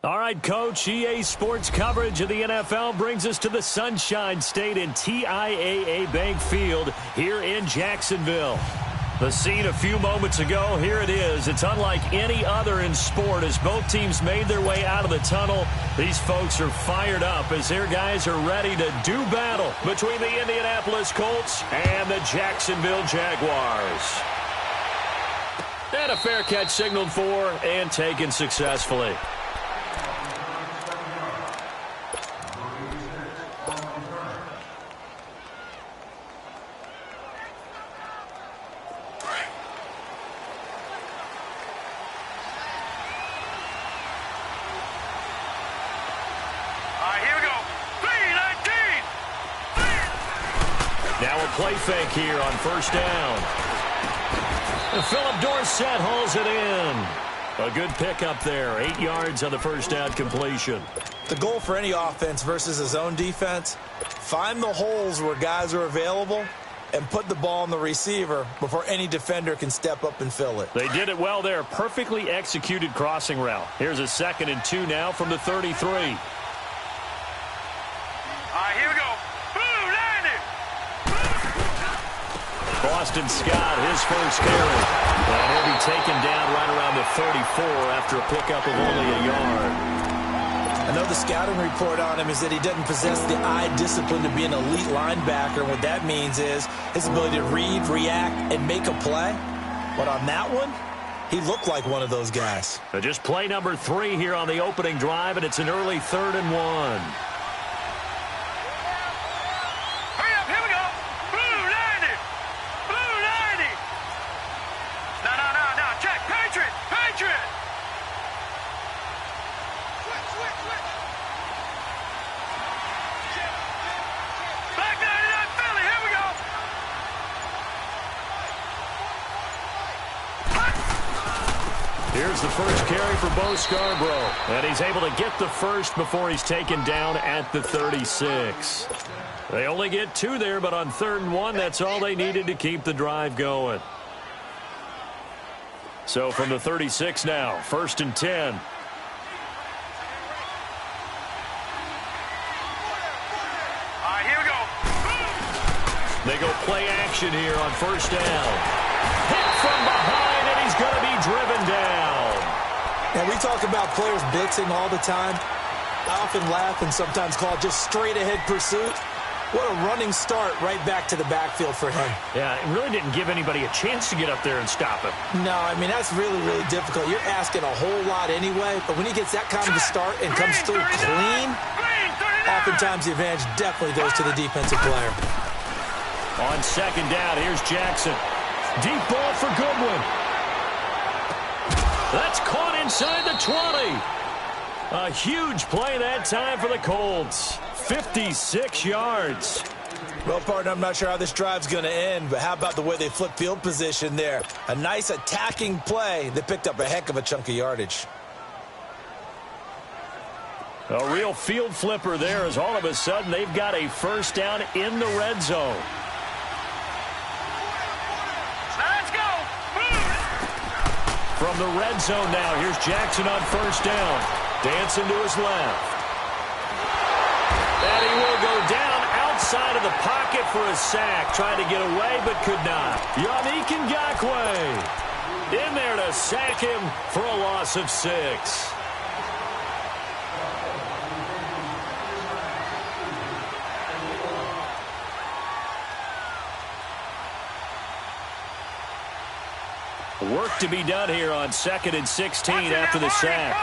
All right, Coach, EA Sports coverage of the NFL brings us to the Sunshine State in TIAA Bank Field here in Jacksonville. The scene a few moments ago, here it is. It's unlike any other in sport as both teams made their way out of the tunnel. These folks are fired up as their guys are ready to do battle between the Indianapolis Colts and the Jacksonville Jaguars. And a fair catch signaled for and taken successfully. Now a play fake here on first down. And Philip Dorsett hauls it in. A good pickup there. 8 yards on the first down completion. The goal for any offense versus his own defense, find the holes where guys are available and put the ball on the receiver before any defender can step up and fill it. They did it well there. Perfectly executed crossing route. Here's a 2nd and 2 now from the 33. All right, here we go. Boston Scott, his first carry. And he'll be taken down right around the 34 after a pickup of only a yard. I know the scouting report on him is that he doesn't possess the eye discipline to be an elite linebacker. And what that means is his ability to read, react, and make a play. But on that one, he looked like one of those guys. So just play number 3 here on the opening drive, and it's an early 3rd and 1. Here's the first carry for Bo Scarborough. And he's able to get the first before he's taken down at the 36. They only get 2 there, but on 3rd and 1, that's all they needed to keep the drive going. So from the 36 now, 1st and 10. Here we go. They go play action here on first down. Hit from behind, and he's going to be driven down. Now, we talk about players blitzing all the time. I often laugh and sometimes call it just straight-ahead pursuit. What a running start right back to the backfield for him. Yeah, it really didn't give anybody a chance to get up there and stop him. No, I mean, that's really, really difficult. You're asking a whole lot anyway, but when he gets that kind of a start and comes through clean, oftentimes the advantage definitely goes to the defensive player. On 2nd down, here's Jackson. Deep ball for Goodwin. That's caught inside the 20. A huge play that time for the Colts. 56 yards. Well, partner, I'm not sure how this drive's going to end, but how about the way they flip field position there? A nice attacking play that picked up a heck of a chunk of yardage. A real field flipper there as all of a sudden they've got a first down in the red zone. Let's go. From the red zone now, here's Jackson on first down. Dancing to his left. And he will go down outside of the pocket for a sack. Trying to get away, but could not. Yannick Ngakoue in there to sack him for a loss of 6. Work to be done here on 2nd and 16 after the sack.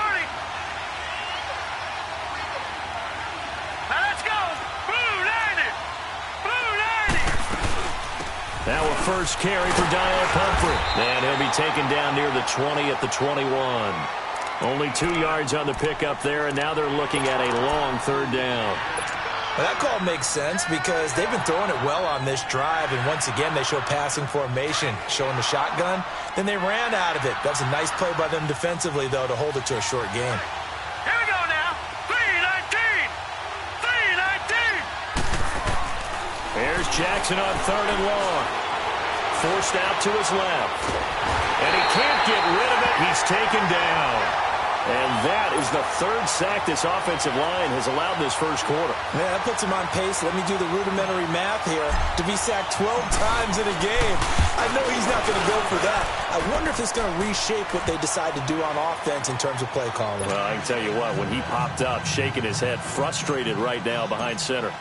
Now a first carry for Daniel Pumphrey. And he'll be taken down near the 20 at the 21. Only 2 yards on the pickup there, and now they're looking at a long 3rd down. Well, that call makes sense because they've been throwing it well on this drive, and once again they show passing formation, showing the shotgun. Then they ran out of it. That's a nice play by them defensively, though, to hold it to a short game. Here we go now. 3-19. 3-19. Here's Jackson on 3rd and long. Forced out to his left. And he can't get rid of it. He's taken down. And that is the third sack this offensive line has allowed this first quarter. Man, that puts him on pace. Let me do the rudimentary math here. To be sacked 12 times in a game, I know he's not going to go for that. I wonder if it's going to reshape what they decide to do on offense in terms of play calling. Well, I can tell you what, when he popped up, shaking his head, frustrated right now behind center.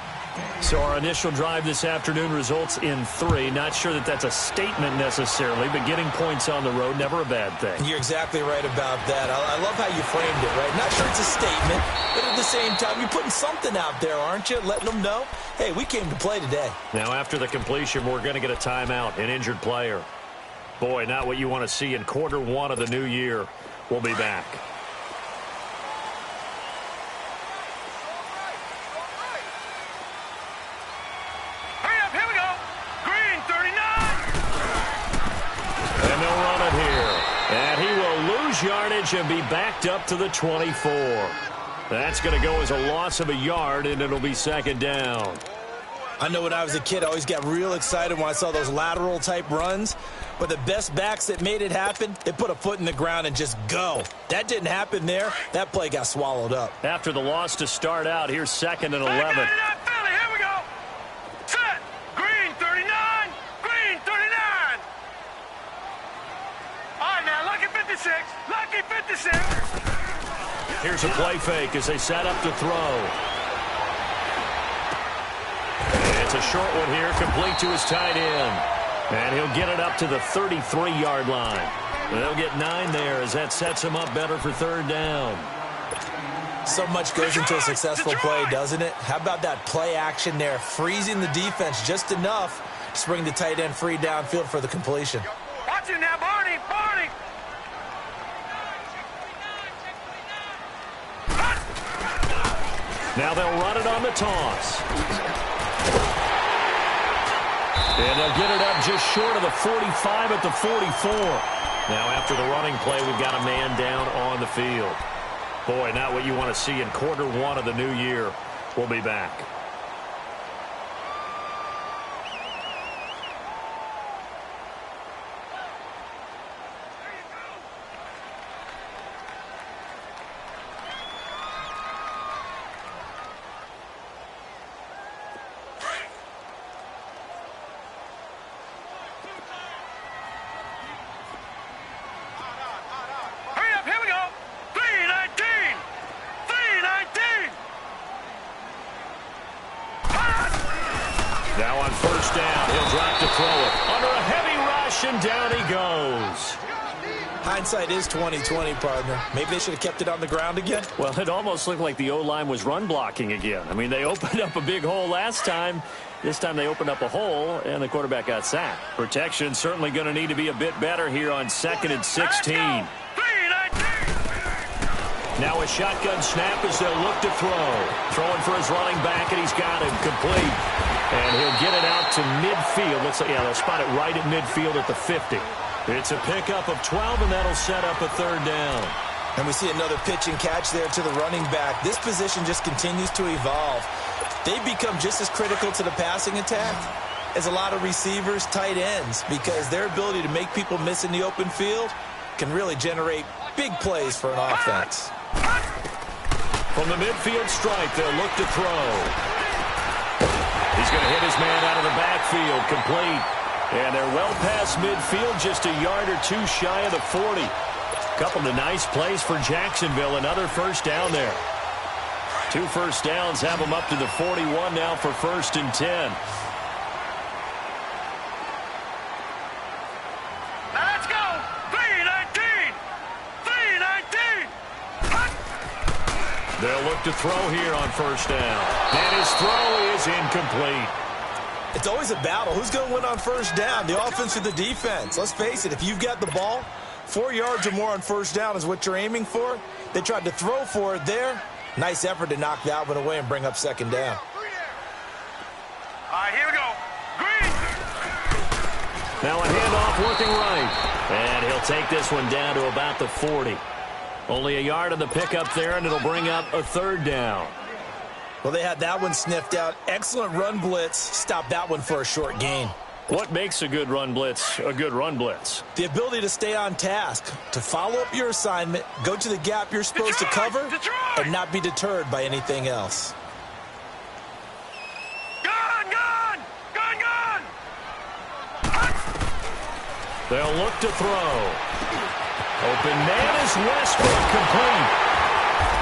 So our initial drive this afternoon results in 3. Not sure that that's a statement necessarily, but getting points on the road, never a bad thing. You're exactly right about that. I love how you framed it, right? Not sure it's a statement, but at the same time, you're putting something out there, aren't you? Letting them know, hey, we came to play today. Now, after the completion, we're going to get a timeout, an injured player. Boy, not what you want to see in quarter 1 of the new year. We'll be back. Yardage and be backed up to the 24. That's going to go as a loss of a yard, and it'll be second down. I know when I was a kid, I always got real excited when I saw those lateral-type runs. But the best backs that made it happen, they put a foot in the ground and just go. That didn't happen there. That play got swallowed up. After the loss to start out, here's 2nd and 11. Here we go. Set. Green 39. Green 39. All right, now, lucky 56. Lucky 56. Here's a play fake as they set up to throw. It's a short one here, complete to his tight end. And he'll get it up to the 33-yard line. They'll get 9 there as that sets him up better for third down. So much goes into a successful play, doesn't it? How about that play action there, freezing the defense just enough to bring the tight end free downfield for the completion. Watch it now, Barney. Barney. Now they'll run it on the toss. And they'll get it up just short of the 45 at the 44. Now after the running play, we've got a man down on the field. Boy, not what you want to see in quarter 1 of the new year. We'll be back. Now on first down, he'll drop to throw it. Under a heavy rush, and down he goes. Hindsight is 20/20, partner. Maybe they should have kept it on the ground again. Well, it almost looked like the O-line was run blocking again. I mean, they opened up a big hole last time. This time they opened up a hole, and the quarterback got sacked. Protection certainly going to need to be a bit better here on 2nd and 16. Now a shotgun snap as they'll look to throw. Throwing for his running back, and he's got him complete. And he'll get it out to midfield. Looks like, yeah, they'll spot it right at midfield at the 50. It's a pickup of 12, and that'll set up a third down. And we see another pitch and catch there to the running back. This position just continues to evolve. They become just as critical to the passing attack as a lot of receivers, tight ends, because their ability to make people miss in the open field can really generate big plays for an offense. From the midfield stripe, they'll look to throw. He's going to hit his man out of the backfield, complete. And they're well past midfield, just a yard or two shy of the 40. Couple of nice plays for Jacksonville. Another first down there. 2 first downs have them up to the 41 now for 1st and 10. Let's go. 3-19. 3-19. They'll look to throw here on first down. And his throw is incomplete. It's always a battle. Who's going to win on first down, the offense or the defense? Let's face it, if you've got the ball, 4 yards or more on first down is what you're aiming for. They tried to throw for it there. Nice effort to knock that one away and bring up second down. All right, here we go. Green. Now a handoff working right. And he'll take this one down to about the 40. Only a yard on the pickup there, and it'll bring up a third down. Well, they had that one sniffed out. Excellent run blitz. Stopped that one for a short gain. What makes a good run blitz a good run blitz? The ability to stay on task, to follow up your assignment, go to the gap you're supposed to cover, and not be deterred by anything else. They'll look to throw. Open man is Westbrook, complete.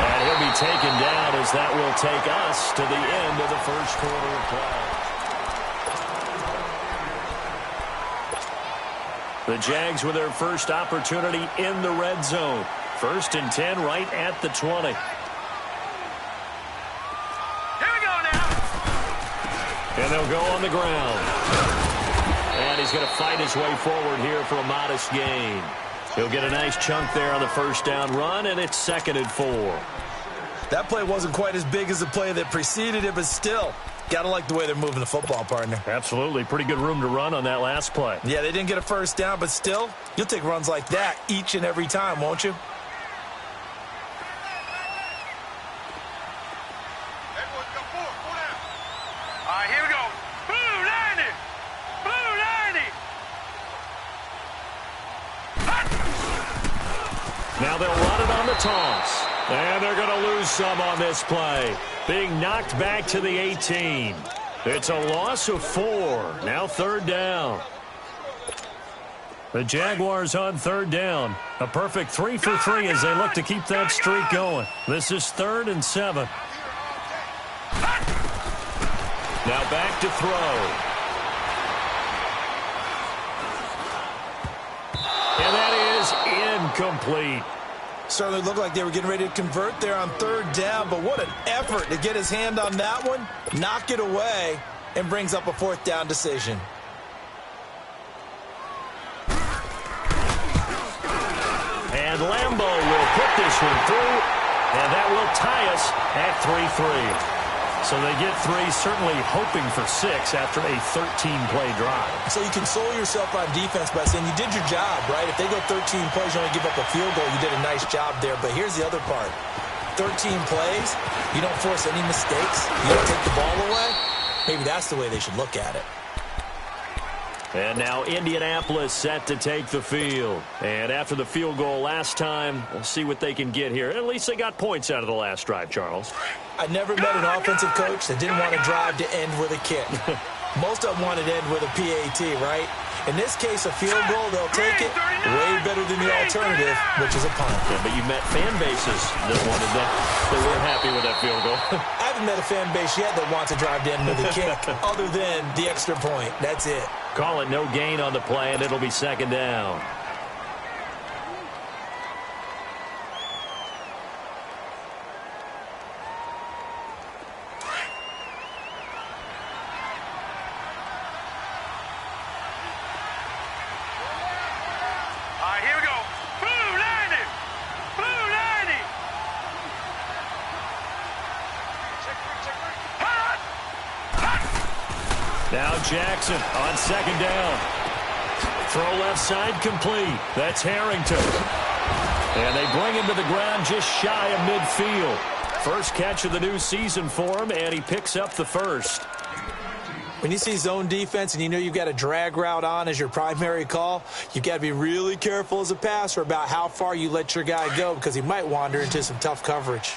And he'll be taken down as that will take us to the end of the first quarter of play. The Jags with their first opportunity in the red zone. 1st and 10 right at the 20. Here we go now. And they'll go on the ground. And he's going to fight his way forward here for a modest gain. He'll get a nice chunk there on the first down run, and it's 2nd and 4. That play wasn't quite as big as the play that preceded it, but still, got to like the way they're moving the football, partner. Absolutely. Pretty good room to run on that last play. Yeah, they didn't get a first down, but still, you'll take runs like that each and every time, won't you? All right, here we go. Blue 90. Blue 90. Now they'll run it on the toss. And they're going to lose some on this play. Being knocked back to the 18. It's a loss of 4. Now 3rd down. The Jaguars on 3rd down. A perfect 3 for 3 as they look to keep that streak going. This is 3rd and 7. Now back to throw. And that is incomplete. Certainly looked like they were getting ready to convert there on 3rd down, but what an effort to get his hand on that one, knock it away, and brings up a 4th down decision. And Lambeau will put this one through, and that will tie us at 3-3. So they get 3, certainly hoping for 6 after a 13-play drive. So you console yourself on defense by saying you did your job, right? If they go 13 plays, you only give up a field goal, you did a nice job there. But here's the other part. 13 plays, you don't force any mistakes, you don't take the ball away. Maybe that's the way they should look at it. And now Indianapolis set to take the field. And after the field goal last time, we'll see what they can get here. At least they got points out of the last drive, Charles. I never met an offensive coach that didn't want to drive to end with a kick. Most of them wanted to end with a PAT, right? In this case, a field goal, they'll take it way better than the alternative, which is a punt. Yeah, but you met fan bases that wanted that weren't happy with that field goal. I haven't met a fan base yet that wants to drive to end with a kick other than the extra point. That's it. Call it no gain on the play, and it'll be 2nd down. Now Jackson on 2nd down. Throw left side complete. That's Harrington. And they bring him to the ground just shy of midfield. First catch of the new season for him, and he picks up the first. When you see zone defense and you know you've got a drag route on as your primary call, you've got to be really careful as a passer about how far you let your guy go because he might wander into some tough coverage.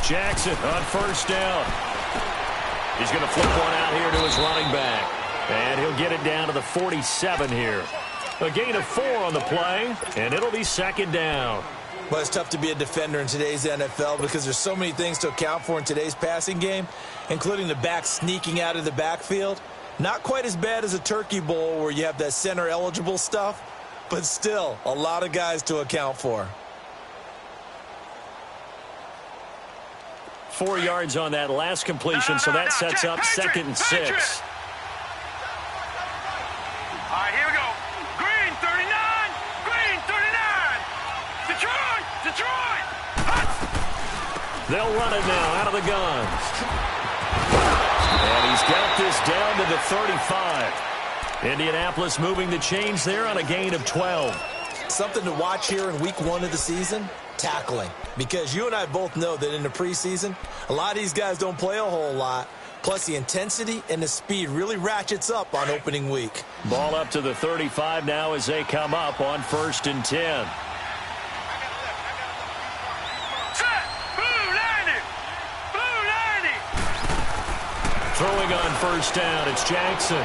Jackson on 1st down. He's going to flip one out here to his running back. And he'll get it down to the 47 here. A gain of 4 on the play, and it'll be 2nd down. Well, it's tough to be a defender in today's NFL because there's so many things to account for in today's passing game, including the back sneaking out of the backfield. Not quite as bad as a turkey bowl where you have that center-eligible stuff, but still a lot of guys to account for. 4 yards on that last completion, so that sets up 2nd and 6. All right, here we go. Green 39. Green 39. Detroit. Detroit. They'll run it now out of the gun. And he's got this down to the 35. Indianapolis moving the chains there on a gain of 12. Something to watch here in week 1 of the season, tackling. Because you and I both know that in the preseason, a lot of these guys don't play a whole lot. Plus, the intensity and the speed really ratchets up on opening week. Ball up to the 35 now as they come up on 1st and 10. Throwing on 1st down, it's Jackson.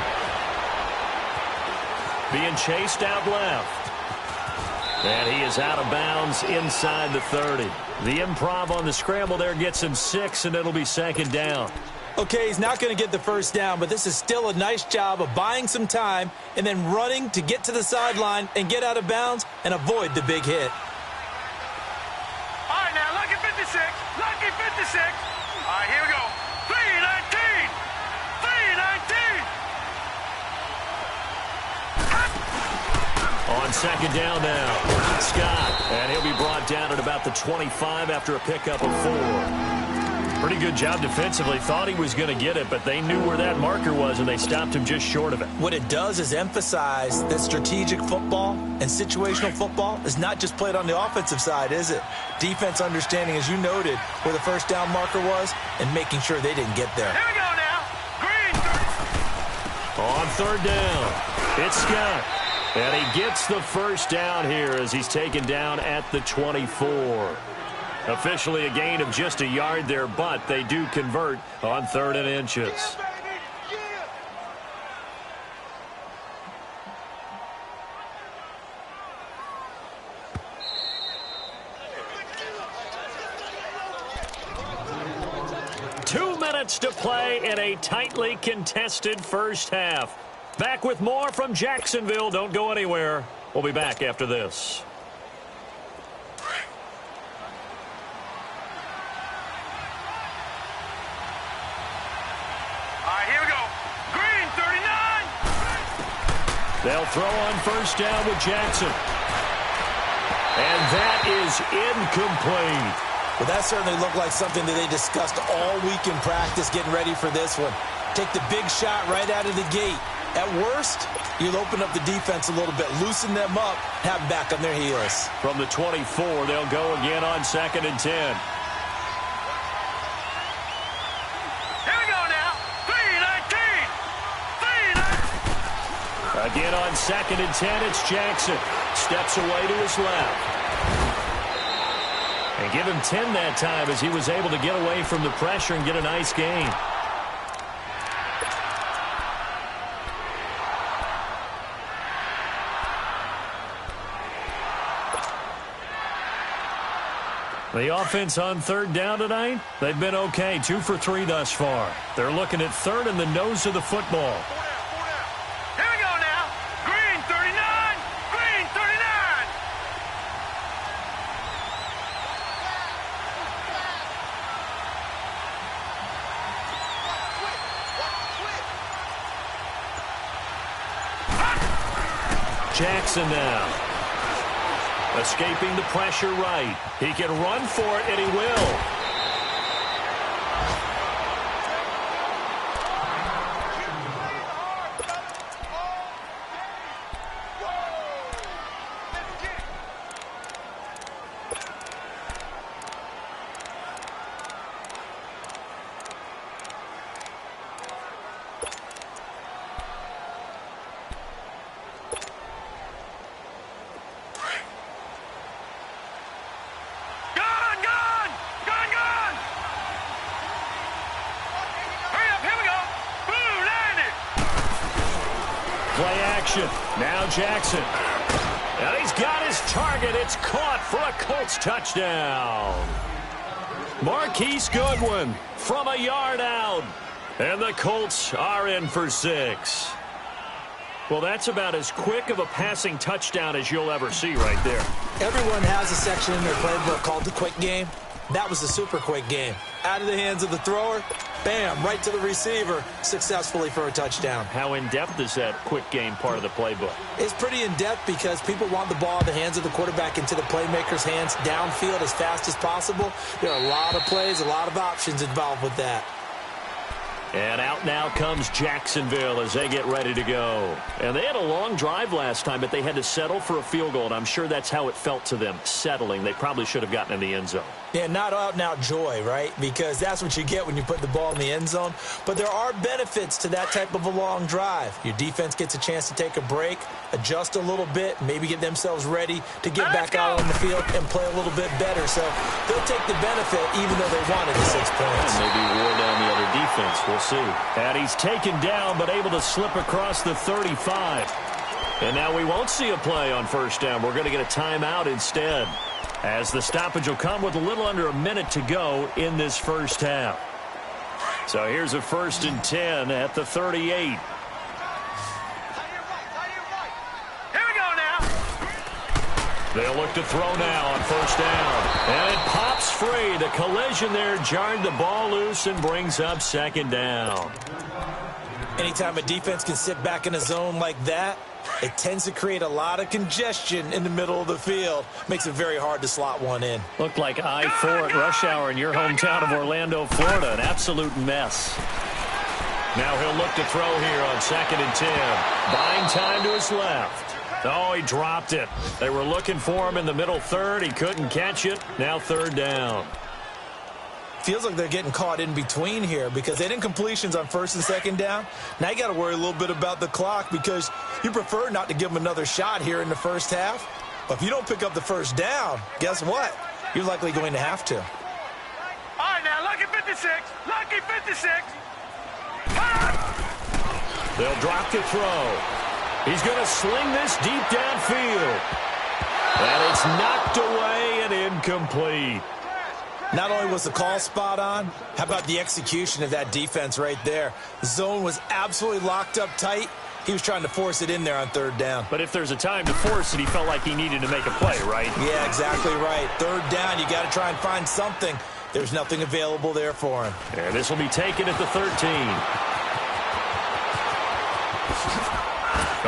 Being chased out left. And he is out of bounds inside the 30. The improv on the scramble there gets him 6, and it'll be 2nd down. Okay, he's not going to get the 1st down, but this is still a nice job of buying some time and then running to get to the sideline and get out of bounds and avoid the big hit. All right, now, lucky 56. Lucky 56. All right, here we go. 319. 319. On 2nd down now, Scott. And he'll be brought down at about the 25 after a pickup of 4. Pretty good job defensively. Thought he was going to get it, but they knew where that marker was, and they stopped him just short of it. What it does is emphasize that strategic football and situational football is not just played on the offensive side, is it? Defense understanding, as you noted, where the 1st down marker was and making sure they didn't get there. Here we go now. Green. On 3rd down, it's Scott. And he gets the 1st down here as he's taken down at the 24. Officially a gain of just a yard there, but they do convert on 3rd and inches. Two minutes to play in a tightly contested 1st half. Back with more from Jacksonville. Don't go anywhere. We'll be back after this. They'll throw on 1st down with Jackson. And that is incomplete. Well, that certainly looked like something that they discussed all week in practice getting ready for this one. Take the big shot right out of the gate. At worst, you'll open up the defense a little bit, loosen them up, have them back on their heels. From the 24, they'll go again on 2nd and 10. Again on 2nd and 10, it's Jackson. Steps away to his left. And give him 10 that time as he was able to get away from the pressure and get a nice gain. The offense on 3rd down tonight, they've been okay. 2 for 3 thus far. They're looking at 3rd and the nose of the football. Jackson now. Escaping the pressure right. He can run for it, and he will. Play action. Now Jackson. And he's got his target. It's caught for a Colts touchdown. Marquise Goodwin from a yard out. And the Colts are in for 6. Well, that's about as quick of a passing touchdown as you'll ever see right there. Everyone has a section in their playbook called the quick game. That was the super quick game. Out of the hands of the thrower, bam, right to the receiver, successfully for a touchdown. How in-depth is that quick game part of the playbook? It's pretty in-depth because people want the ball in the hands of the quarterback into the playmaker's hands downfield as fast as possible. There are a lot of plays, a lot of options involved with that. And out now comes Jacksonville as they get ready to go. And they had a long drive last time, but they had to settle for a field goal, and I'm sure that's how it felt to them, settling. They probably should have gotten in the end zone. Yeah, not out-and-out joy, right? Because that's what you get when you put the ball in the end zone. But there are benefits to that type of a long drive. Your defense gets a chance to take a break, adjust a little bit, maybe get themselves ready to get back out on the field and play a little bit better. So they'll take the benefit even though they wanted the 6 points. And maybe wore down the other defense. We'll see. And he's taken down but able to slip across the 35. And now we won't see a play on first down. We're going to get a timeout instead, as the stoppage will come with a little under a minute to go in this first half. So here's a 1st and 10 at the 38. Here we go now. They'll look to throw now on first down. And it pops free. The collision there jarred the ball loose and brings up 2nd down. Anytime a defense can sit back in a zone like that, it tends to create a lot of congestion in the middle of the field. Makes it very hard to slot one in. Looked like I-4 at rush hour in your hometown of Orlando, Florida. An absolute mess. Now he'll look to throw here on 2nd and 10. Buying time to his left. Oh, he dropped it. They were looking for him in the middle third. He couldn't catch it. Now 3rd down. Feels like they're getting caught in between here because they didn't completions on 1st and 2nd down. Now you got to worry a little bit about the clock because you prefer not to give them another shot here in the first half. But if you don't pick up the 1st down, guess what? You're likely going to have to. All right, now, lucky 56. Lucky 56. They'll drop the throw. He's going to sling this deep downfield. And it's knocked away and incomplete. Not only was the call spot on, how about the execution of that defense right there? The zone was absolutely locked up tight. He was trying to force it in there on 3rd down. But if there's a time to force it, he felt like he needed to make a play, right? Yeah, exactly right. 3rd down, you got to try and find something. There's nothing available there for him. And this will be taken at the 13.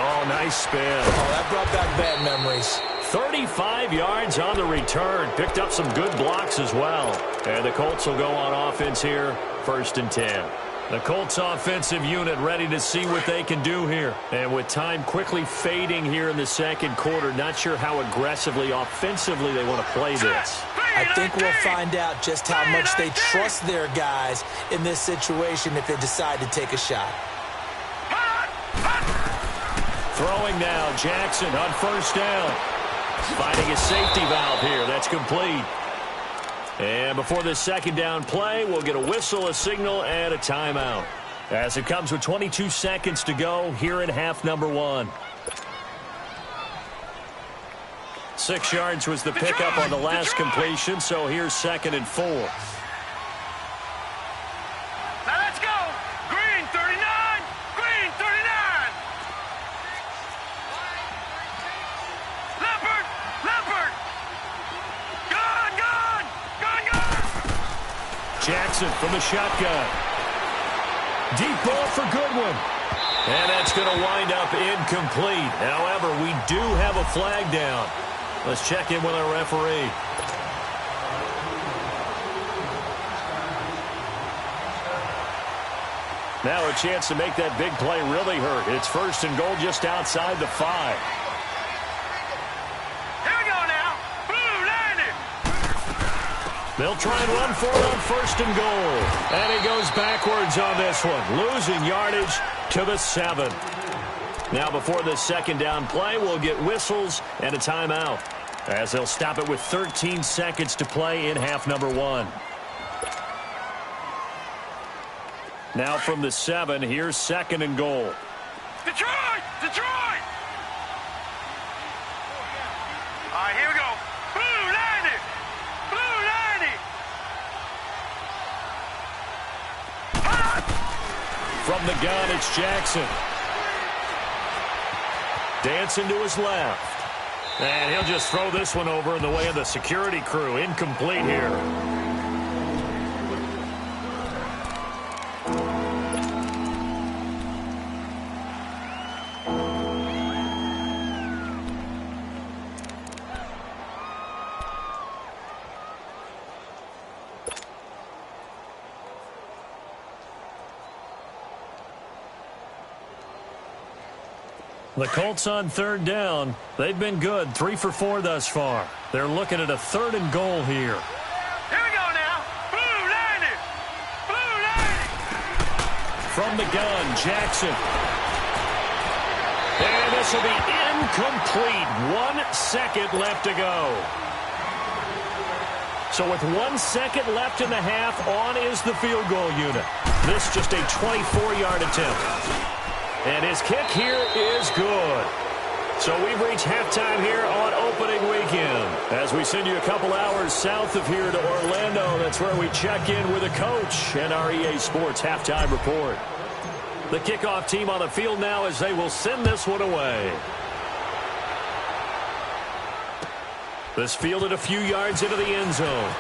Oh, nice spin. Oh, that brought back bad memories. 35 yards on the return. Picked up some good blocks as well. And the Colts will go on offense here, 1st and 10. The Colts offensive unit ready to see what they can do here. And with time quickly fading here in the 2nd quarter, not sure how aggressively, offensively they want to play this. I think we'll find out just how much they trust their guys in this situation if they decide to take a shot. Throwing now, Jackson on 1st down. Finding a safety valve here. That's complete. And before this 2nd down play, we'll get a whistle, a signal, and a timeout. As it comes with 22 seconds to go here in half number 1. 6 yards was the pickup on the last completion, so here's 2nd and 4. Now let's go. Green 39. Green 39. Leopard. Leopard. Gun, gun. Gun, gun. Jackson from the shotgun. Deep ball for Goodwin. And that's going to wind up incomplete. However, we do have a flag down. Let's check in with our referee. Now a chance to make that big play really hurt. It's 1st and goal just outside the 5. Here we go now. Blue 90. They'll try and run for it on 1st and goal. And he goes backwards on this one, losing yardage to the 7. Now before the 2nd down play, we'll get whistles and a timeout, as they'll stop it with 13 seconds to play in half number 1. Now from the 7, here's 2nd and goal. Detroit! Detroit! All right, here we go. Blue 90. Blue 90. From the gun, it's Jackson. Dancing to his left. And he'll just throw this one over in the way of the security crew. Incomplete here. The Colts on third down. They've been good, 3 for 4 thus far. They're looking at a 3rd and goal here. Here we go now. Blue 90. Blue 90. From the gun, Jackson. And this will be incomplete. 1 second left to go. So with 1 second left in the half, on is the field goal unit. This just a 24-yard attempt. And his kick here is good. So we've reached halftime here on opening weekend. As we send you a couple hours south of here to Orlando, that's where we check in with a coach and our EA Sports halftime report. The kickoff team on the field now as they will send this one away. This fielded a few yards into the end zone.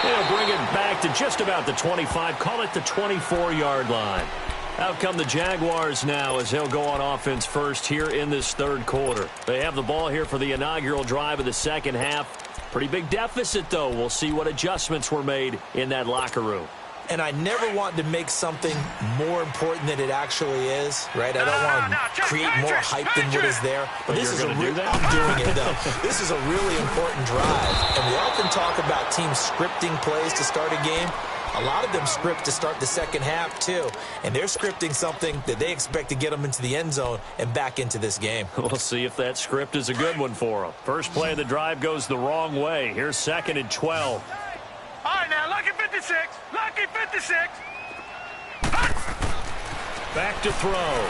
They'll bring it back to just about the 25, call it the 24-yard line. Out come the Jaguars now as they'll go on offense first here in this 3rd quarter. They have the ball here for the inaugural drive of the second half. Pretty big deficit, though. We'll see what adjustments were made in that locker room. And I never want to make something more important than it actually is, right? I don't want to create more hype than what is there. But this is I'm doing it, though. This is a really important drive. And we often talk about teams scripting plays to start a game. A lot of them script to start the second half, too. And they're scripting something that they expect to get them into the end zone and back into this game. We'll see if that script is a good one for them. First play of the drive goes the wrong way. Here's 2nd and 12. All right, now, lucky 56. Lucky 56. Back to throw.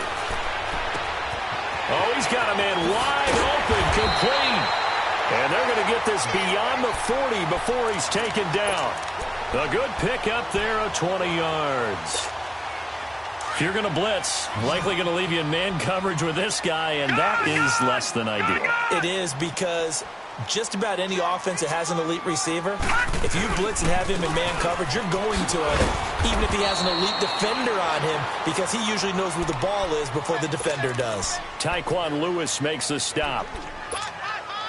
Oh, he's got a man wide open, complete. And they're going to get this beyond the 40 before he's taken down. A good pick up there of 20 yards. If you're going to blitz, likely going to leave you in man coverage with this guy, and that is less than ideal. It is because just about any offense that has an elite receiver, if you blitz and have him in man coverage, you're going to him, even if he has an elite defender on him, because he usually knows where the ball is before the defender does. Tyquan Lewis makes the stop.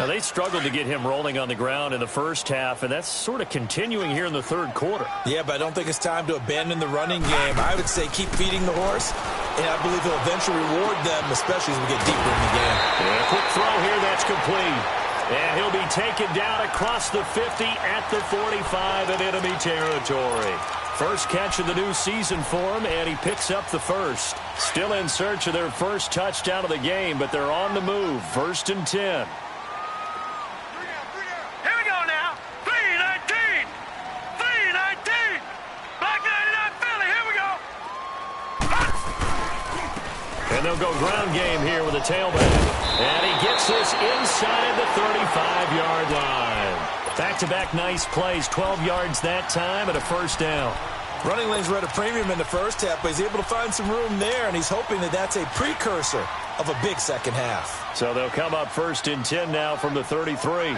Now, they struggled to get him rolling on the ground in the first half, and that's sort of continuing here in the 3rd quarter. Yeah, but I don't think it's time to abandon the running game. I would say keep feeding the horse, and I believe he'll eventually reward them, especially as we get deeper in the game. Yeah, quick throw here, that's complete. And he'll be taken down across the 50 at the 45 in enemy territory. First catch of the new season for him, and he picks up the first. Still in search of their first touchdown of the game, but they're on the move. 1st and 10. And they'll go ground game here with a tailback. And he gets this inside the 35-yard line. Back-to-back nice plays, 12 yards that time and a first down. Running lanes were at a premium in the first half, but he's able to find some room there, and he's hoping that that's a precursor of a big second half. So they'll come up 1st and 10 now from the 33.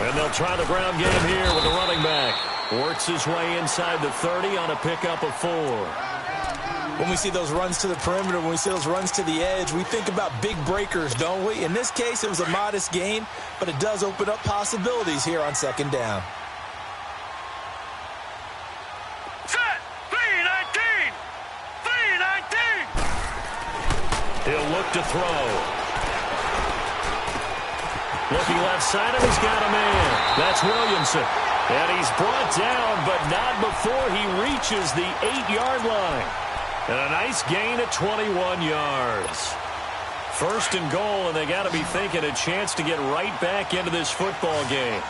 And they'll try the ground game here with the running back. Works his way inside the 30 on a pickup of 4. When we see those runs to the perimeter, when we see those runs to the edge, we think about big breakers, don't we? In this case, it was a modest gain, but it does open up possibilities here on 2nd down. Set! 3-19! 3-19! He'll look to throw. Looking left side of him, he's got a man. That's Williamson. And he's brought down, but not before he reaches the 8-yard line. And a nice gain at 21 yards. 1st and goal, and they got to be thinking a chance to get right back into this football game.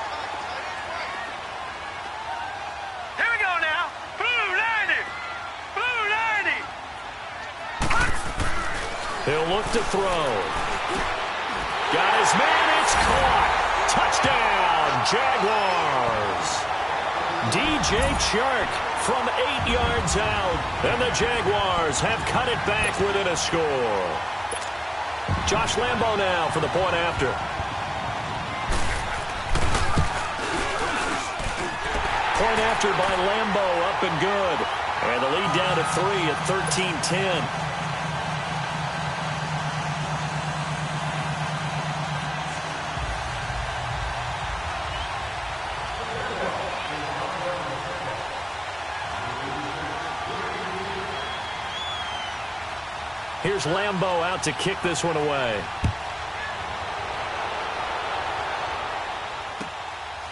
Here we go now. Blue 90. Blue 90. He'll look to throw. Got his man. It's caught. Touchdown, Jaguars. DJ Chark from 8 yards out. And the Jaguars have cut it back within a score. Josh Lambo now for the point after. Point after by Lambo, up and good. And the lead down to 3 at 13-10. Here's Lambeau out to kick this one away.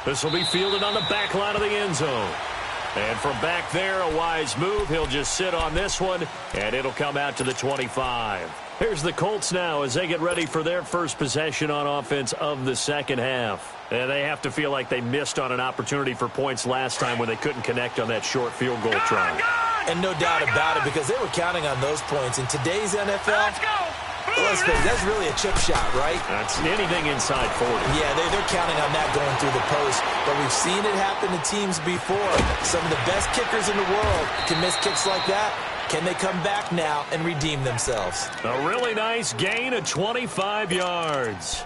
This will be fielded on the back line of the end zone. And from back there, a wise move. He'll just sit on this one, and it'll come out to the 25. Here's the Colts now as they get ready for their first possession on offense of the second half. And they have to feel like they missed on an opportunity for points last time when they couldn't connect on that short field goal try. And no doubt about it, because they were counting on those points. In today's NFL, let's face it, that's really a chip shot, right? That's anything inside 40. Yeah, they're counting on that going through the post. But we've seen it happen to teams before. Some of the best kickers in the world can miss kicks like that. Can they come back now and redeem themselves? A really nice gain of 25 yards.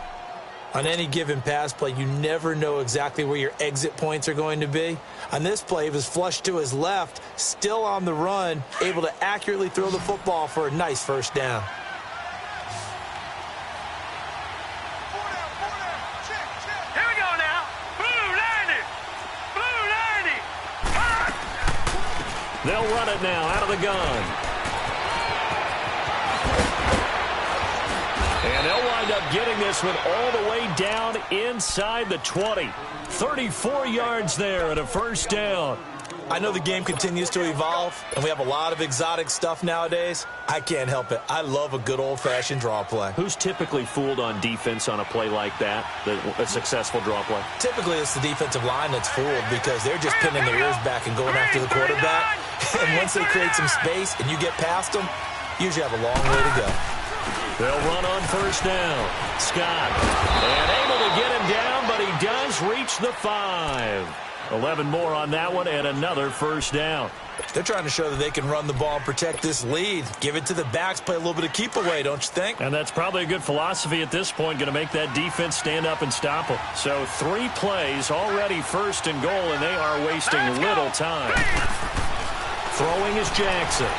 On any given pass play, you never know exactly where your exit points are going to be. On this play, it was flushed to his left, still on the run, able to accurately throw the football for a nice first down. Here we go now. Blue 90. Blue 90. They'll run it now out of the gun. And they'll wind up getting this one all the way down inside the 20. 34 yards there and a first down. I know the game continues to evolve, and we have a lot of exotic stuff nowadays. I can't help it. I love a good old-fashioned draw play. Who's typically fooled on defense on a play like that, a successful draw play? Typically, it's the defensive line that's fooled because they're just pinning their ears back and going after the quarterback. And once they create some space and you get past them, you usually have a long way to go. They'll run on first down. Scott, and able to get him down, but he does reach the 5. 11 more on that one, and another first down. They're trying to show that they can run the ball and protect this lead. Give it to the backs, play a little bit of keep away, don't you think? And that's probably a good philosophy at this point, going to make that defense stand up and stop them. So 3 plays, already first and goal, and they are wasting little time. Throwing is Jackson.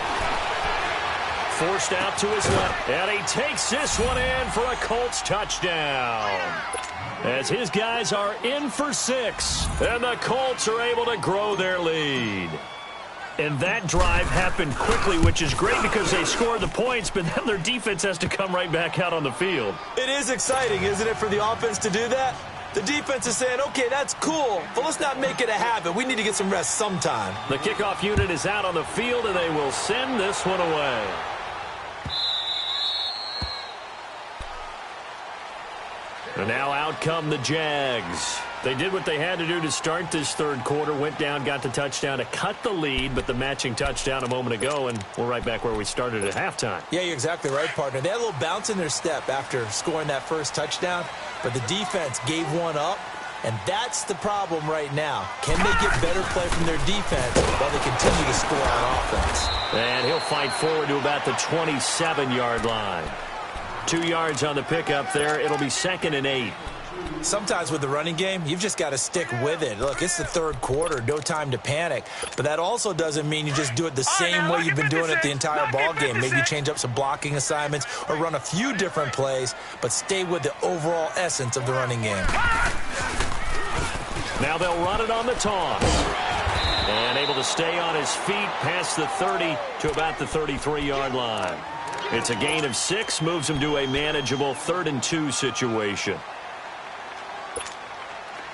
Forced out to his left, and he takes this one in for a Colts touchdown. As his guys are in for 6, and the Colts are able to grow their lead. And that drive happened quickly, which is great because they scored the points, but then their defense has to come right back out on the field. It is exciting, isn't it, for the offense to do that? The defense is saying, okay, that's cool, but let's not make it a habit. We need to get some rest sometime. The kickoff unit is out on the field, and they will send this one away. And now out come the Jags. They did what they had to do to start this third quarter, went down, got the touchdown to cut the lead, but the matching touchdown a moment ago, and we're right back where we started at halftime. Yeah, you're exactly right, partner. They had a little bounce in their step after scoring that first touchdown, but the defense gave one up, and that's the problem right now. Can they get better play from their defense while they continue to score on offense? And he'll fight forward to about the 27-yard line. 2 yards on the pickup there. It'll be 2nd and 8. Sometimes with the running game, you've just got to stick with it. Look, it's the third quarter, no time to panic. But that also doesn't mean you just do it the same way you've been doing it the entire ball game. Maybe you change up some blocking assignments or run a few different plays, but stay with the overall essence of the running game. Now they'll run it on the toss. And able to stay on his feet past the 30 to about the 33-yard line. It's a gain of 6, moves him to a manageable 3rd and 2 situation.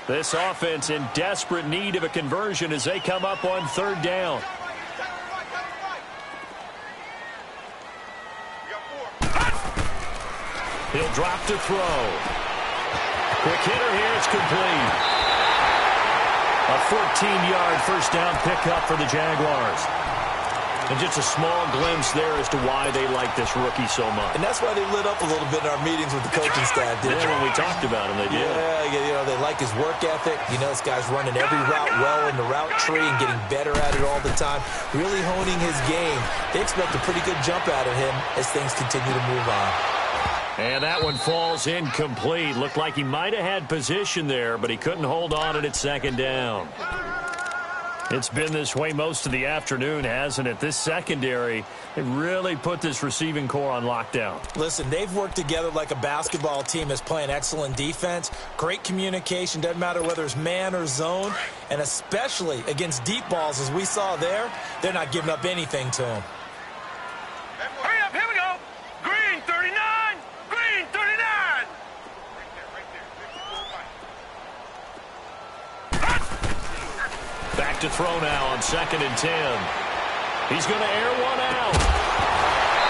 This offense in desperate need of a conversion as they come up on 3rd down. He'll drop to throw. Quick hitter here, it's complete. A 14-yard first down pickup for the Jaguars. And just a small glimpse there as to why they like this rookie so much. And that's why they lit up a little bit in our meetings with the coaching staff, didn't they? When we talked about him, they did. Yeah, you know, they like his work ethic. You know, this guy's running every route well in the route tree and getting better at it all the time, really honing his game. They expect a pretty good jump out of him as things continue to move on. And that one falls incomplete. Looked like he might have had position there, but he couldn't hold on it at 2nd down. It's been this way most of the afternoon, hasn't it? This secondary, they really put this receiving core on lockdown. Listen, they've worked together like a basketball team that's playing excellent defense. Great communication, doesn't matter whether it's man or zone. And especially against deep balls, as we saw there, they're not giving up anything to them. Hurry up, here we go. Back to throw now on 2nd and 10. He's going to air one out.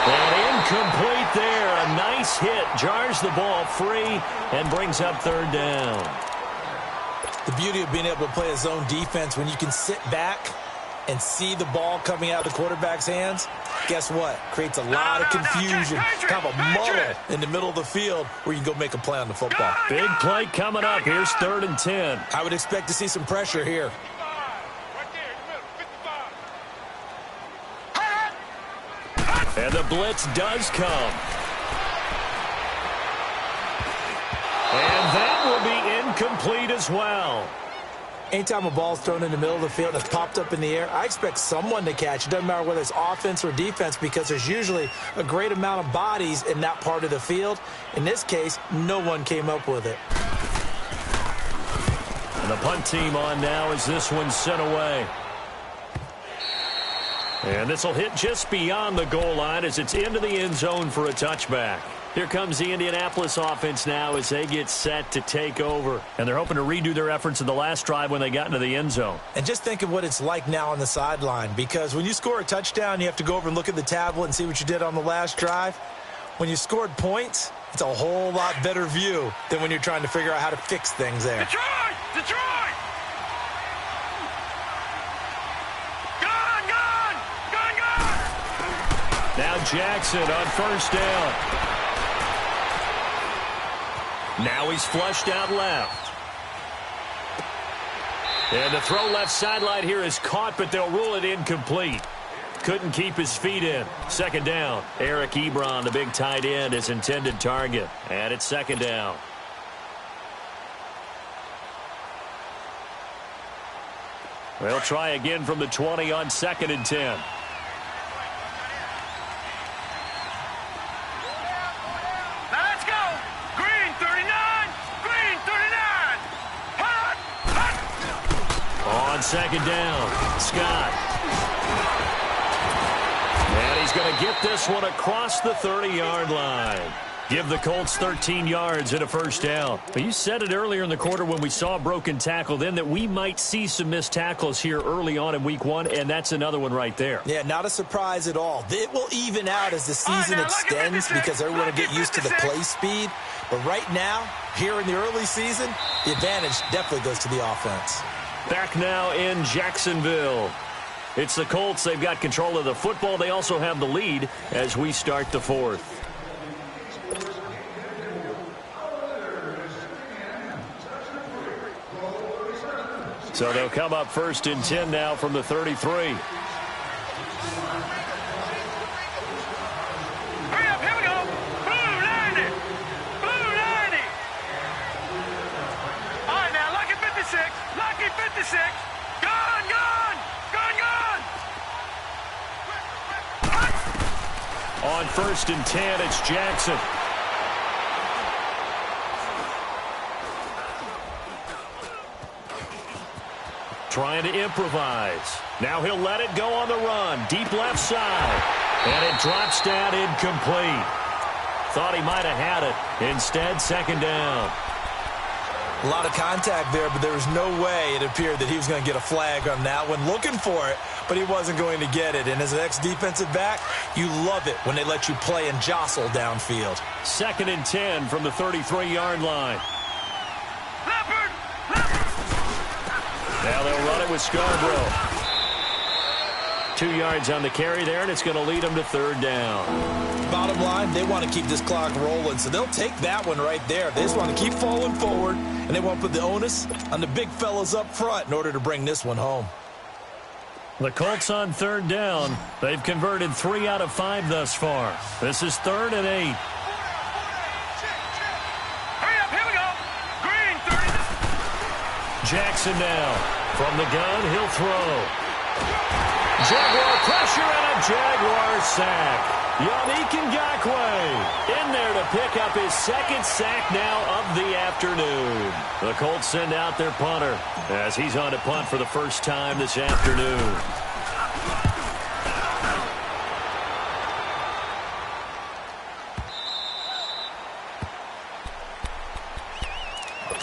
And incomplete there. A nice hit. Jars the ball free and brings up 3rd down. The beauty of being able to play a zone defense when you can sit back and see the ball coming out of the quarterback's hands, guess what? Creates a lot of confusion, kind of a muddle in the middle of the field where you can go make a play on the football. Big play coming up. Here's 3rd and 10. I would expect to see some pressure here. And the blitz does come. And that will be incomplete as well. Anytime a ball's thrown in the middle of the field that's popped up in the air, I expect someone to catch. It doesn't matter whether it's offense or defense because there's usually a great amount of bodies in that part of the field. In this case, no one came up with it. And the punt team on now as this one's sent away. And this will hit just beyond the goal line as it's into the end zone for a touchback. Here comes the Indianapolis offense now as they get set to take over. And they're hoping to redo their efforts in the last drive when they got into the end zone. And just think of what it's like now on the sideline, because when you score a touchdown, you have to go over and look at the tablet and see what you did on the last drive. When you scored points, it's a whole lot better view than when you're trying to figure out how to fix things there. Detroit! Detroit! Now Jackson on 1st down. Now he's flushed out left. And the throw left sideline here is caught, but they'll rule it incomplete. Couldn't keep his feet in. 2nd down. Eric Ebron, the big tight end, is intended target. And it's 2nd down. They'll try again from the 20 on 2nd and 10. On 2nd down, Scott. And he's going to get this one across the 30-yard line. Give the Colts 13 yards and a 1st down. But you said it earlier in the quarter when we saw a broken tackle then that we might see some missed tackles here early on in week 1, and that's another one right there. Yeah, not a surprise at all. It will even out as the season extends because everyone will get used to the play speed. But right now, here in the early season, the advantage definitely goes to the offense. Back now in Jacksonville. It's the Colts. They've got control of the football. They also have the lead as we start the 4th. So they'll come up 1st and 10 now from the 33. On 1st and 10, it's Jackson. Trying to improvise. Now he'll let it go on the run. Deep left side. And it drops down incomplete. Thought he might have had it. Instead, 2nd down. A lot of contact there, but there was no way it appeared that he was going to get a flag on that one. Looking for it, but he wasn't going to get it. And as an ex-defensive back, you love it when they let you play and jostle downfield. 2nd and 10 from the 33-yard line. Now they'll run it with Scarborough. 2 yards on the carry there, and it's going to lead them to 3rd down. Bottom line, they want to keep this clock rolling, so they'll take that one right there. They just want to keep falling forward, and they want to put the onus on the big fellas up front in order to bring this one home. The Colts on 3rd down. They've converted 3 out of 5 thus far. This is 3rd and 8. Hurry up, here we go. Green, 30. Jackson now. From the gun, he'll throw. Jaguar pressure and a Jaguar sack. Yannick Ngakoue in there to pick up his 2nd sack now of the afternoon. The Colts send out their punter as he's on to punt for the first time this afternoon.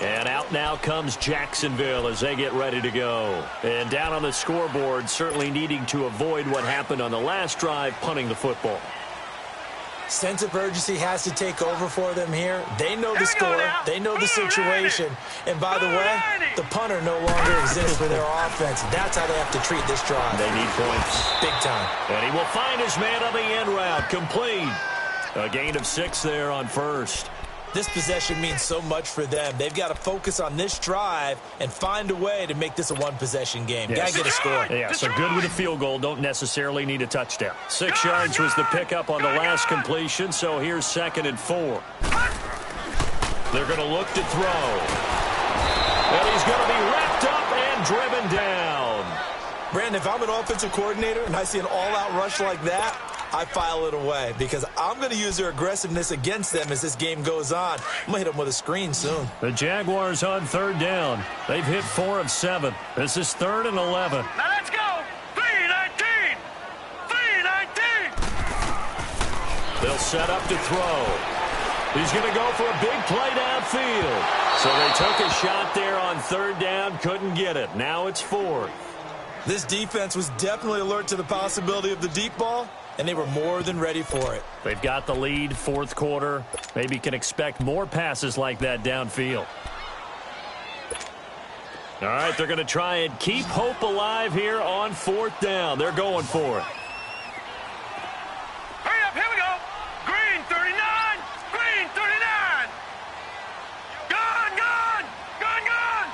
And out now comes Jacksonville as they get ready to go. And down on the scoreboard, certainly needing to avoid what happened on the last drive, punting the football. Sense of urgency has to take over for them here. They know the score. They know the situation. And by the way, the punter no longer exists for their offense. That's how they have to treat this drive. They need points. Big time. And he will find his man on the end route. Complete. A gain of 6 there on first. This possession means so much for them. They've got to focus on this drive and find a way to make this a one-possession game. Yes. Got to get a score. Yeah, so good with a field goal. Don't necessarily need a touchdown. 6 yards was the pickup on the last completion, so here's 2nd and 4. They're going to look to throw. And he's going to be wrapped up and driven down. Brandon, if I'm an offensive coordinator and I see an all-out rush like that, I file it away because I'm going to use their aggressiveness against them as this game goes on. I'm going to hit them with a screen soon. The Jaguars on 3rd down. They've hit 4 of 7. This is 3rd and 11. Now let's go. 3-19. 3-19. They'll set up to throw. He's going to go for a big play downfield. So they took a shot there on 3rd down, couldn't get it. Now it's 4th. This defense was definitely alert to the possibility of the deep ball, and they were more than ready for it. They've got the lead, 4th quarter. Maybe can expect more passes like that downfield. All right, they're going to try and keep hope alive here on 4th down. They're going for it. Hurry up, here we go. Green 39. Green 39. Gone, gone. Gone, gone.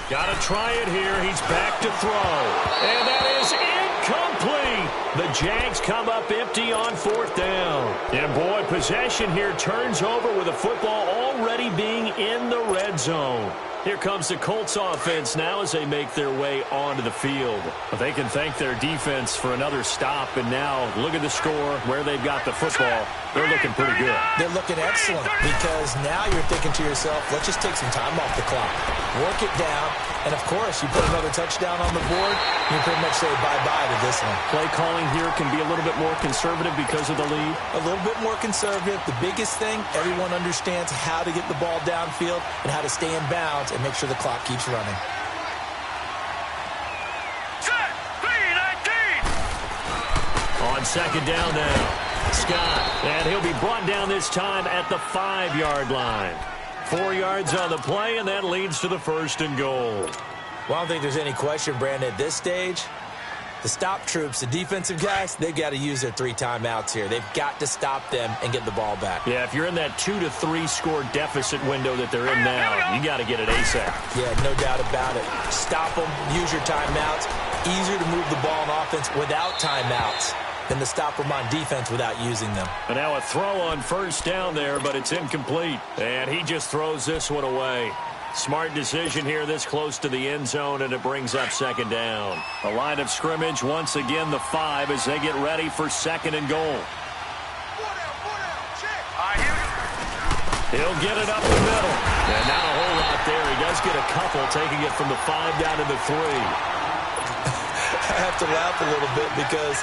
Got to try it here. He's back to throw. And that is incomplete. The Jags come up empty on 4th down. And boy, possession here turns over with the football already being in the red zone. Here comes the Colts offense now as they make their way onto the field. But they can thank their defense for another stop. And now look at the score, where they've got the football. They're looking pretty good. They're looking excellent because now you're thinking to yourself, let's just take some time off the clock. Work it down. And, of course, you put another touchdown on the board, you pretty much say bye-bye to this one. Play calling here can be a little bit more conservative because of the lead. A little bit more conservative. The biggest thing, everyone understands how to get the ball downfield and how to stay in bounds and make sure the clock keeps running. Set. 3-19. On 2nd down now, Scott. And he'll be brought down this time at the 5-yard line. 4 yards on the play, and that leads to the 1st and goal. Well, I don't think there's any question, Brandon, at this stage. The stop troops, the defensive guys, they've got to use their 3 timeouts here. They've got to stop them and get the ball back. Yeah, if you're in that 2 to 3 score deficit window that they're in now, you got to get it ASAP. Yeah, no doubt about it. Stop them, use your timeouts. Easier to move the ball on offense without timeouts than to stop them on defense without using them. And now a throw on 1st down there, but it's incomplete. And he just throws this one away. Smart decision here this close to the end zone, and it brings up 2nd down. A line of scrimmage, once again the 5 as they get ready for 2nd and goal. He'll get it up the middle. And not a whole lot there. He does get a couple, taking it from the 5 down to the 3. I have to laugh a little bit because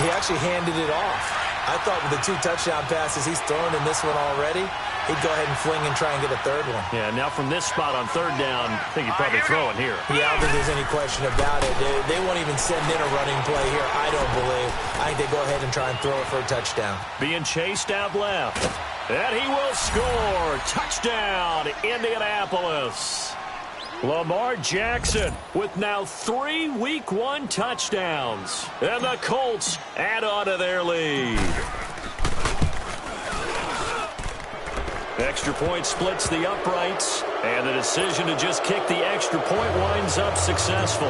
he actually handed it off. I thought with the 2 touchdown passes he's thrown in this one already, he'd go ahead and fling and try and get a 3rd one. Yeah, now from this spot on 3rd down, I think he'd probably throw it here. Yeah, I don't think there's any question about it. They won't even send in a running play here, I don't believe. I think they go ahead and try and throw it for a touchdown. Being chased out left. And he will score. Touchdown, Indianapolis. Lamar Jackson with now 3 Week 1 touchdowns. And the Colts add on to their lead. Extra point splits the uprights. And the decision to just kick the extra point winds up successful.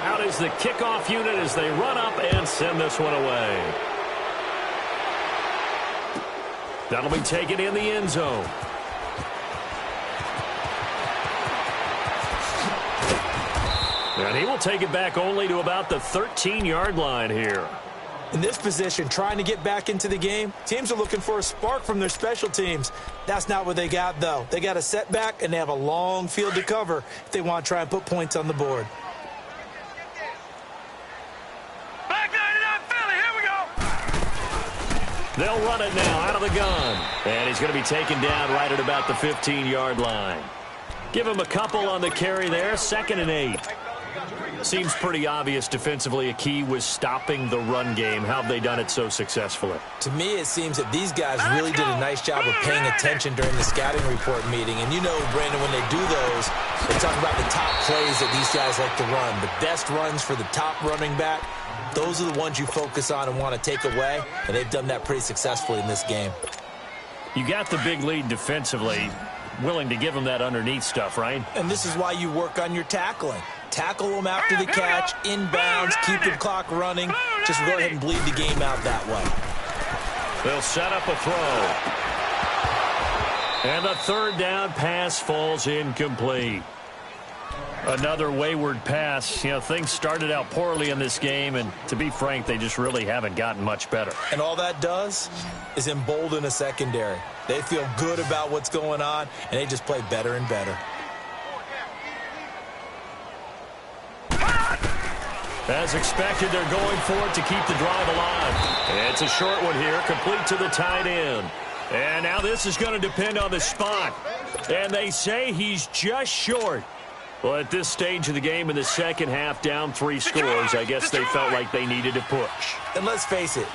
Out is the kickoff unit as they run up and send this one away. That'll be taken in the end zone. And he will take it back only to about the 13-yard line here. In this position, trying to get back into the game, teams are looking for a spark from their special teams. That's not what they got, though. They got a setback, and they have a long field to cover if they want to try and put points on the board. Back 99 Philly, here we go. They'll run it now out of the gun. And he's going to be taken down right at about the 15-yard line. Give him a couple on the carry there. 2nd and 8. Seems pretty obvious defensively a key was stopping the run game. How have they done it so successfully? To me, it seems that these guys really did a nice job of paying attention during the scouting report meeting. And you know, Brandon, when they do those, they talk about the top plays that these guys like to run. The best runs for the top running back, those are the ones you focus on and want to take away. And they've done that pretty successfully in this game. You got the big lead defensively. Willing to give them that underneath stuff, right? And this is why you work on your tackling. Tackle them after the catch, inbounds, keep the clock running. Just go ahead and bleed the game out that way. They'll set up a throw. And the 3rd down pass falls incomplete. Another wayward pass. You know, things started out poorly in this game, and to be frank, they just really haven't gotten much better. And all that does is embolden a secondary. They feel good about what's going on, and they just play better and better. As expected, they're going for it to keep the drive alive. And it's a short one here, complete to the tight end. And now this is going to depend on the spot. And they say he's just short. Well, at this stage of the game in the second half, down 3 scores, I guess they felt like they needed to push. And let's face it,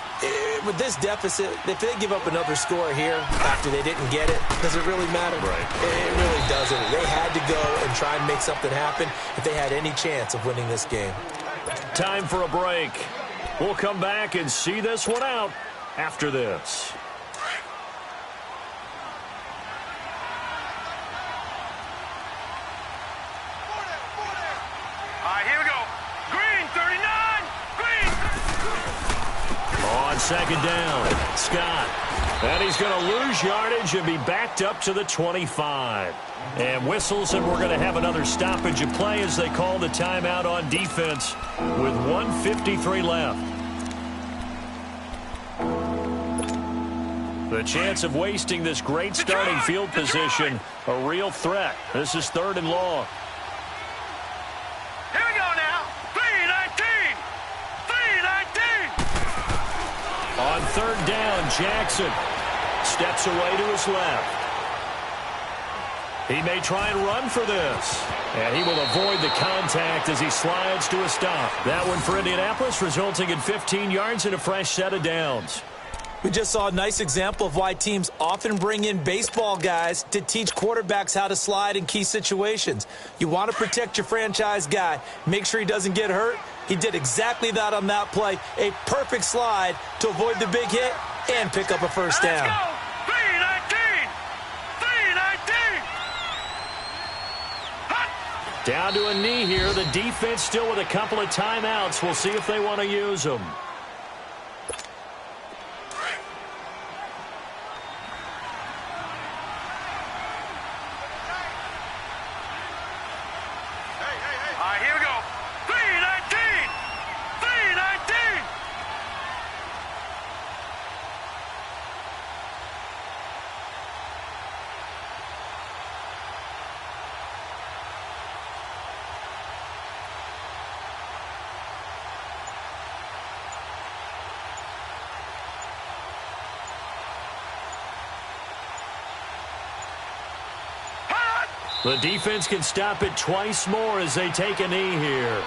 with this deficit, if they give up another score here after they didn't get it, does it really matter? Right. It really doesn't. They had to go and try and make something happen if they had any chance of winning this game. Time for a break. We'll come back and see this one out after this. Here we go. Green, 39. Green. On 2nd down, Scott. And he's going to lose yardage and be backed up to the 25. And whistles, and we're going to have another stoppage of play as they call the timeout on defense with 1:53 left. The chance of wasting this great starting field position, a real threat. This is 3rd and long. Here we go now. 3-19. 3-19. On 3rd down, Jackson steps away to his left. He may try and run for this. And he will avoid the contact as he slides to a stop. That one for Indianapolis, resulting in 15 yards and a fresh set of downs. We just saw a nice example of why teams often bring in baseball guys to teach quarterbacks how to slide in key situations. You want to protect your franchise guy. Make sure he doesn't get hurt. He did exactly that on that play. A perfect slide to avoid the big hit and pick up a first down. Let's go. 3-19. 3-19. Down to a knee here. The defense still with a couple of timeouts. We'll see if they want to use them. Here we go. 3-19. 3-19. The defense can stop it twice more as they take a knee here.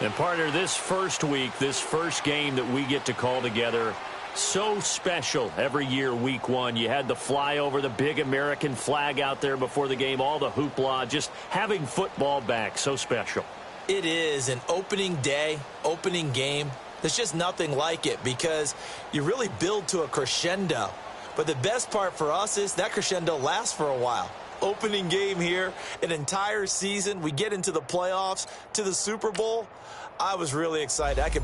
And partner, this first week, this first game that we get to call together, so special every year, week 1. You had the flyover, the big American flag out there before the game, all the hoopla, just having football back, so special. It is an opening day, opening game. There's just nothing like it because you really build to a crescendo. But the best part for us is that crescendo lasts for a while. opening game here, an entire season. We get into the playoffs, to the Super Bowl. I was really excited. I could